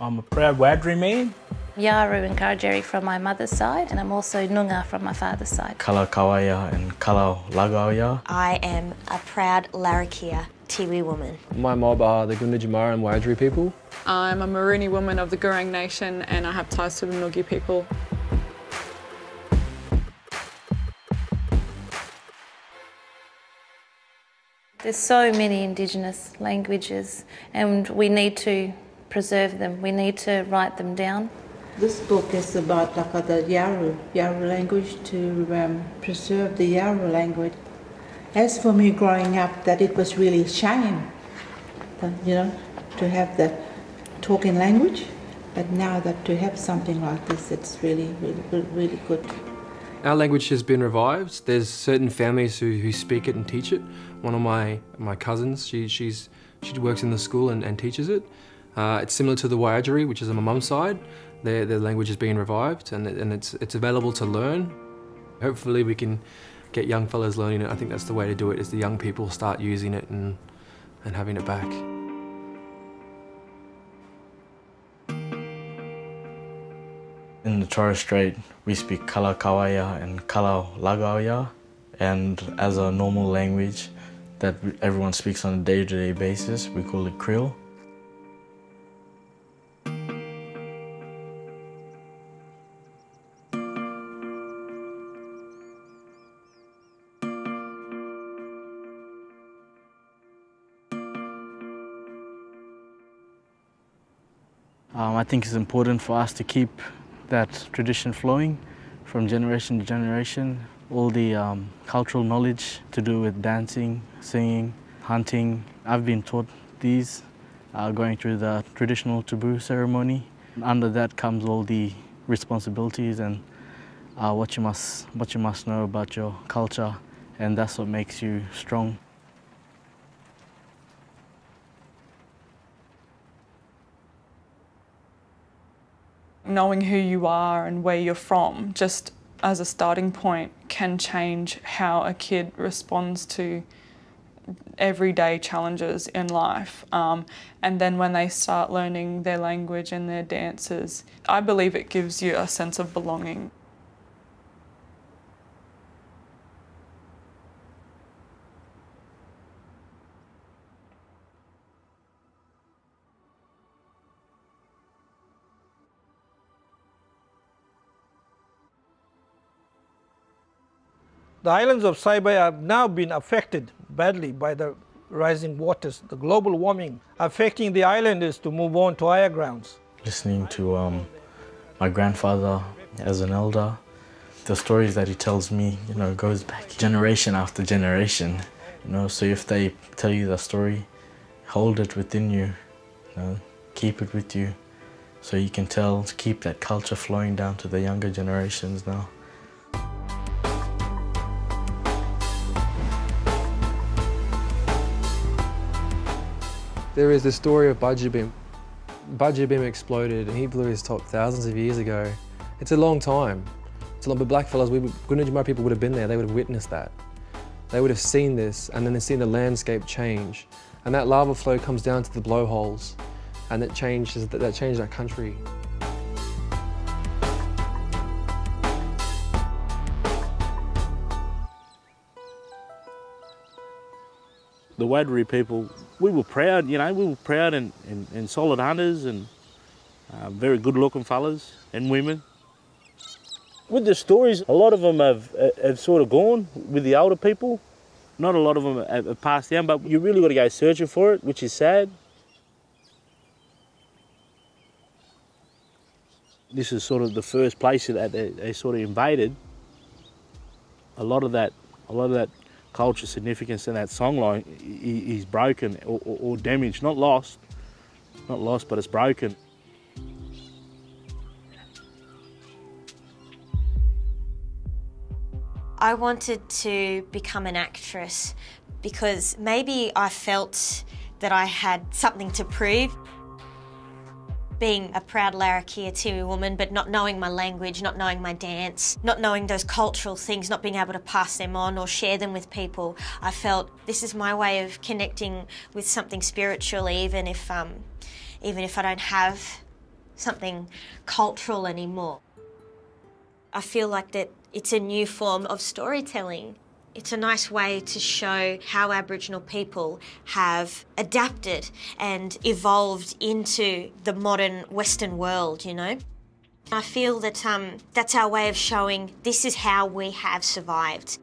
I'm a proud Wadri man. Yaru and Karajeri from my mother's side, and I'm also Noongar from my father's side. Kala Kawaya and Kala Lagawaya. I am a proud Larrakia Tiwi woman. My mob are the Gunditjmara and Wiradjuri people. I'm a Marooney woman of the Gurang Nation and I have ties to the Noongar people. There's so many Indigenous languages and we need to preserve them. We need to write them down. This book is about the Yaru language, to preserve the Yaru language. As for me growing up, that it was really a shame, to have the talking language, but now that to have something like this, it's really good. Our language has been revived. There's certain families who speak it and teach it. One of my cousins, she works in the school and teaches it. It's similar to the Wiradjuri, which is on my mum's side. Their language is being revived and it's available to learn. Hopefully we can get young fellas learning it. I think that's the way to do it, is the young people start using it and having it back. In the Torres Strait, we speak Kala Kawaya and Kala Lagawaya, and as a normal language that everyone speaks on a day-to-day basis, we call it Kriol. I think it's important for us to keep that tradition flowing from generation to generation. All the cultural knowledge to do with dancing, singing, hunting. I've been taught these going through the traditional taboo ceremony. Under that comes all the responsibilities and what you must know about your culture, and that's what makes you strong. Knowing who you are and where you're from, just as a starting point, can change how a kid responds to everyday challenges in life. And then when they start learning their language and their dances, I believe it gives you a sense of belonging. The islands of Saibai have now been affected badly by the rising waters, the global warming, affecting the islanders to move on to higher grounds. Listening to my grandfather as an elder, the stories that he tells me, goes back generation after generation. So if they tell you the story, hold it within you, keep it with you, so you can keep that culture flowing down to the younger generations now. There is the story of Budjabim. Budjabim exploded and he blew his top thousands of years ago. It's a long time. It's a lot, but blackfellas, Gunditjmara people would have been there, they would have witnessed that. They would have seen this and then they've seen the landscape change. And that lava flow comes down to the blowholes and that changed our country. The Wadri people, we were proud, we were proud and solid hunters and very good-looking fellas and women. With the stories, a lot of them have sort of gone with the older people. Not a lot of them have passed down, but you really got to go searching for it, which is sad. This is sort of the first place that they sort of invaded. A lot of that culture significance in that songline is broken or damaged, not lost, but it's broken. I wanted to become an actress because maybe I felt that I had something to prove. Being a proud Larrakia Tiwi woman, but not knowing my language, not knowing my dance, not knowing those cultural things, not being able to pass them on or share them with people, I felt this is my way of connecting with something spiritual, even if I don't have something cultural anymore. I feel like that it's a new form of storytelling. It's a nice way to show how Aboriginal people have adapted and evolved into the modern Western world, you know. I feel that that's our way of showing this is how we have survived.